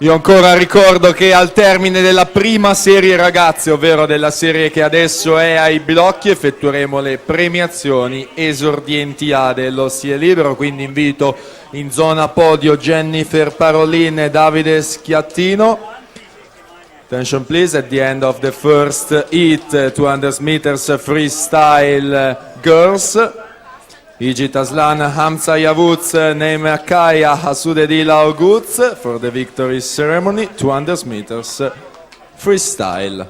Io ancora ricordo che al termine della prima serie ragazze, ovvero della serie che adesso è ai blocchi, effettueremo le premiazioni esordienti A dello Stile Libero, quindi invito in zona podio Jennifer Parolin e Davide Schiattino. Attention please, at the end of the first heat, 200 meters freestyle girls. Igit Aslan, Hamza Yavuz, Neime Akaya, Hasudedila Oguz for the victory ceremony, 200 meters freestyle.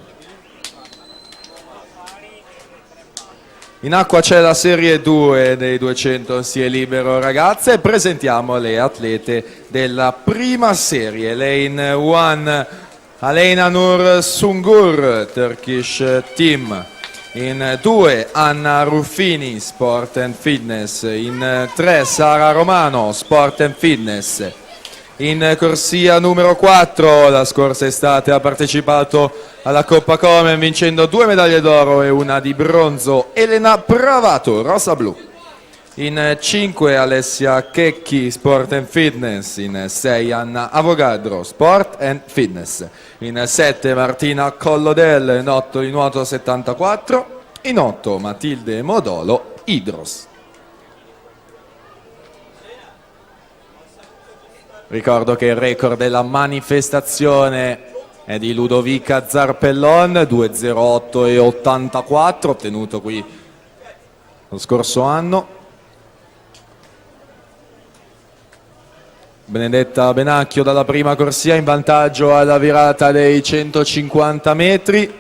In acqua c'è la serie 2 dei 200 Stile Libero ragazze e presentiamo le atlete della prima serie. Lane 1, Aleyna Nur Sungur, Turkish team. In 2 Anna Ruffini, Sport and Fitness. In 3 Sara Romano, Sport and Fitness. In corsia numero 4 la scorsa estate ha partecipato alla Coppa Come vincendo 2 medaglie d'oro e una di bronzo, Elena Pravato, rosa blu. In 5 Alessia Checchi, Sport and Fitness. In 6 Anna Avogadro, Sport and Fitness. In 7 Martina Collodel, in 8 di nuoto 74. In 8 Matilde Modolo, Idros. Ricordo che il record della manifestazione è di Ludovica Zarpellon, 2.08 e 84, ottenuto qui lo scorso anno. Benedetta Benacchio dalla prima corsia in vantaggio alla virata dei 150 metri.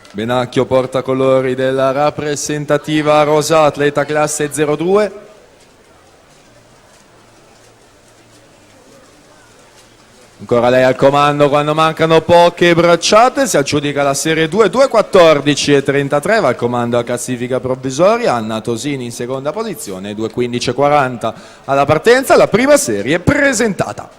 Benacchio porta colori della rappresentativa rosa, atleta classe 02. Ancora lei al comando quando mancano poche bracciate, si aggiudica la serie 2, 2.14 e 33, va al comando a classifica provvisoria, Anna Tosini in seconda posizione, 2.15 e 40 alla partenza, la prima serie presentata.